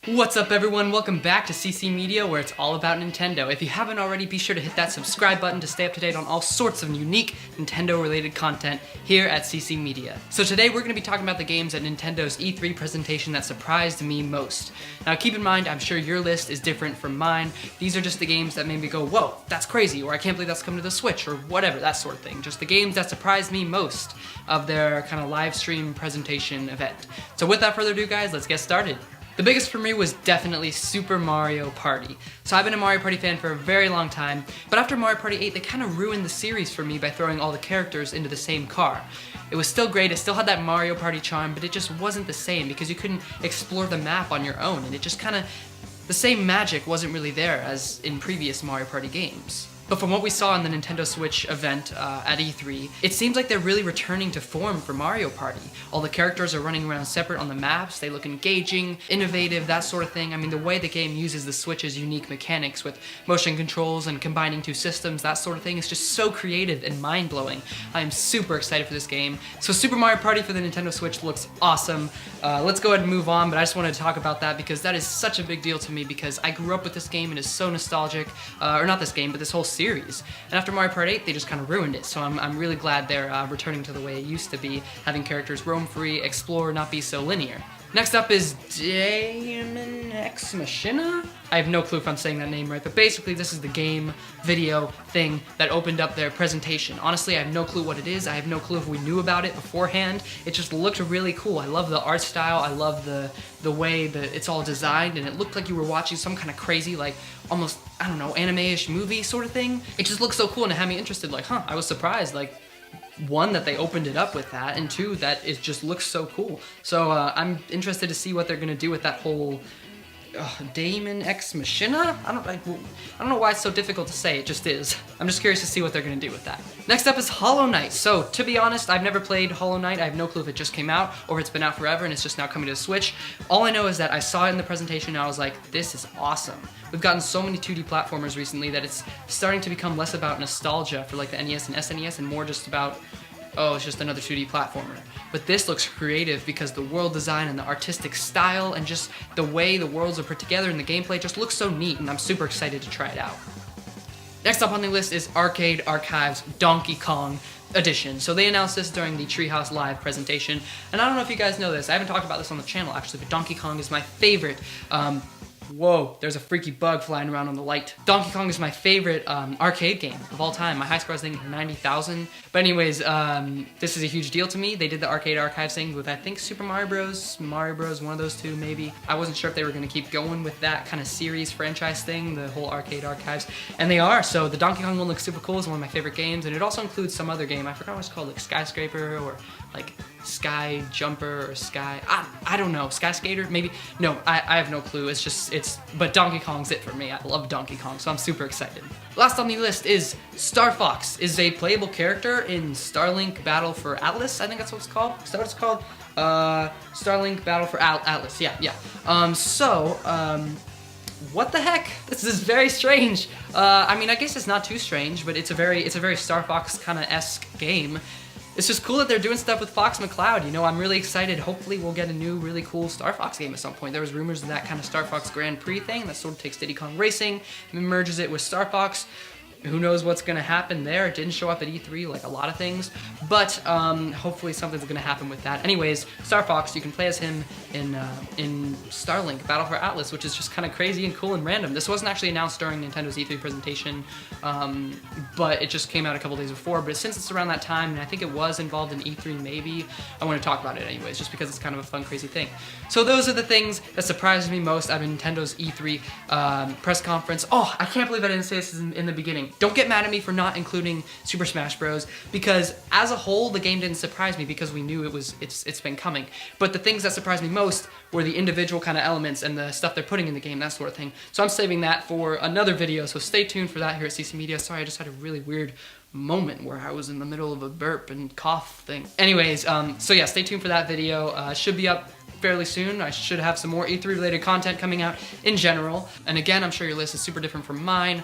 What's up everyone, welcome back to CC Media where it's all about Nintendo. If you haven't already, be sure to hit that subscribe button to stay up to date on all sorts of unique Nintendo related content here at CC Media. So today we're going to be talking about the games at Nintendo's E3 presentation that surprised me most. Now keep in mind, I'm sure your list is different from mine. These are just the games that made me go, whoa, that's crazy, or I can't believe that's coming to the Switch, or whatever, that sort of thing. Just the games that surprised me most of their kind of live stream presentation event. So without further ado guys, let's get started. The biggest for me was definitely Super Mario Party. So I've been a Mario Party fan for a very long time, but after Mario Party 8, they kind of ruined the series for me by throwing all the characters into the same car. It was still great, it still had that Mario Party charm, but it just wasn't the same because you couldn't explore the map on your own, and it just kind of, the same magic wasn't really there as in previous Mario Party games. But from what we saw in the Nintendo Switch event at E3, it seems like they're really returning to form for Mario Party. All the characters are running around separate on the maps, they look engaging, innovative, that sort of thing. I mean, the way the game uses the Switch's unique mechanics with motion controls and combining two systems, that sort of thing is just so creative and mind-blowing. I am super excited for this game. So Super Mario Party for the Nintendo Switch looks awesome. Let's go ahead and move on, but I just wanted to talk about that because that is such a big deal to me because I grew up with this game and it's so nostalgic. Or not this game, but this whole series. And after Mario Party 8, they just kind of ruined it. So I'm really glad they're returning to the way it used to be, having characters roam free, explore, not be so linear. Next up is Daemon X Machina? I have no clue if I'm saying that name right, but basically this is the game video thing that opened up their presentation. Honestly, I have no clue what it is. I have no clue if we knew about it beforehand. It just looked really cool. I love the art style. I love the way that it's all designed, and it looked like you were watching some kind of crazy, like, almost, I don't know, anime-ish movie sort of thing. It just looked so cool and it had me interested, like, huh, I was surprised, like, one, that they opened it up with that, and two, that it just looks so cool. So I'm interested to see what they're gonna do with that whole Daemon X Machina? I don't know why it's so difficult to say, it just is. I'm just curious to see what they're gonna do with that. Next up is Hollow Knight. So, to be honest, I've never played Hollow Knight. I have no clue if it just came out, or if it's been out forever and it's just now coming to the Switch. All I know is that I saw it in the presentation and I was like, this is awesome. We've gotten so many 2D platformers recently that it's starting to become less about nostalgia for like the NES and SNES and more just about, oh, it's just another 2D platformer. But this looks creative because the world design and the artistic style and just the way the worlds are put together and the gameplay just looks so neat, and I'm super excited to try it out. Next up on the list is Arcade Archives Donkey Kong Edition. So they announced this during the Treehouse Live presentation, and I don't know if you guys know this, I haven't talked about this on the channel actually, but Donkey Kong is my favorite whoa, there's a freaky bug flying around on the light. Donkey Kong is my favorite arcade game of all time. My high score is, I think, 90,000. But anyways, this is a huge deal to me. They did the Arcade Archives thing with, I think, Super Mario Bros., one of those two, maybe. I wasn't sure if they were going to keep going with that kind of series franchise thing, the whole Arcade Archives, and they are. So the Donkey Kong one looks super cool. It's one of my favorite games, and it also includes some other game. I forgot what it's called, like Skyscraper or like Sky Jumper or Sky, I don't know, Sky Skater, maybe? No, I have no clue. But Donkey Kong's it for me. I love Donkey Kong, so I'm super excited. Last on the list is Star Fox is a playable character in Starlink Battle for Atlas, I think that's what it's called. Is that what it's called? Starlink Battle for Atlas, yeah. What the heck? This is very strange. I mean, I guess it's not too strange, but it's a very Star Fox kind of esque game. It's just cool that they're doing stuff with Fox McCloud. You know, I'm really excited. Hopefully we'll get a new, really cool Star Fox game at some point. There was rumors of that kind of Star Fox Grand Prix thing that sort of takes Diddy Kong Racing and merges it with Star Fox. Who knows what's going to happen there. It didn't show up at E3 like a lot of things, but hopefully something's going to happen with that. Anyways, Star Fox, you can play as him in Starlink Battle for Atlas, which is just kind of crazy and cool and random. This wasn't actually announced during Nintendo's E3 presentation, but it just came out a couple days before. But since it's around that time, and I think it was involved in E3 maybe, I want to talk about it anyways, just because it's kind of a fun, crazy thing. So those are the things that surprised me most out of Nintendo's E3 press conference. Oh, I can't believe I didn't say this in the beginning. Don't get mad at me for not including Super Smash Bros. Because as a whole, the game didn't surprise me because we knew it's been coming. But the things that surprised me most were the individual kind of elements and the stuff they're putting in the game, that sort of thing. So I'm saving that for another video, so stay tuned for that here at CC Media. Sorry, I just had a really weird moment where I was in the middle of a burp and cough thing. Anyways, so yeah, stay tuned for that video. Should be up fairly soon. I should have some more E3 related content coming out in general. And again, I'm sure your list is super different from mine.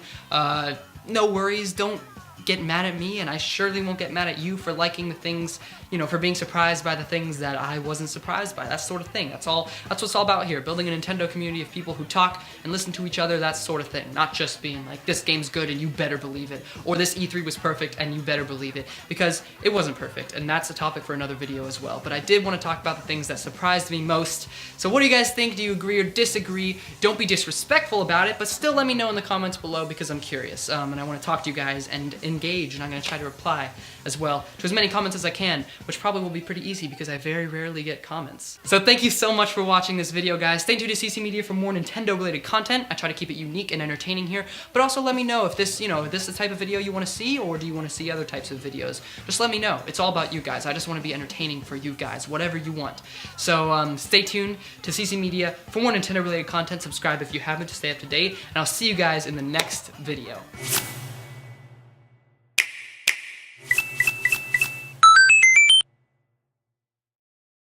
No worries, don't get mad at me, and I surely won't get mad at you for liking the things, you know, for being surprised by the things that I wasn't surprised by, that sort of thing. That's what it's all about here, building a Nintendo community of people who talk and listen to each other, that sort of thing. Not just being like, this game's good and you better believe it, or this E3 was perfect and you better believe it, because it wasn't perfect, and that's a topic for another video as well. But I did want to talk about the things that surprised me most. So what do you guys think? Do you agree or disagree? Don't be disrespectful about it, but still let me know in the comments below, because I'm curious, and I want to talk to you guys and engage, and I'm going to try to reply as well to as many comments as I can, which probably will be pretty easy because I very rarely get comments. So thank you so much for watching this video, guys. Stay tuned to CC Media for more Nintendo related content. I try to keep it unique and entertaining here, but also let me know if this, you know, if this is the type of video you want to see, or do you want to see other types of videos. Just let me know. It's all about you guys. I just want to be entertaining for you guys, whatever you want. So stay tuned to CC Media for more Nintendo related content. Subscribe if you haven't to stay up to date, and I'll see you guys in the next video.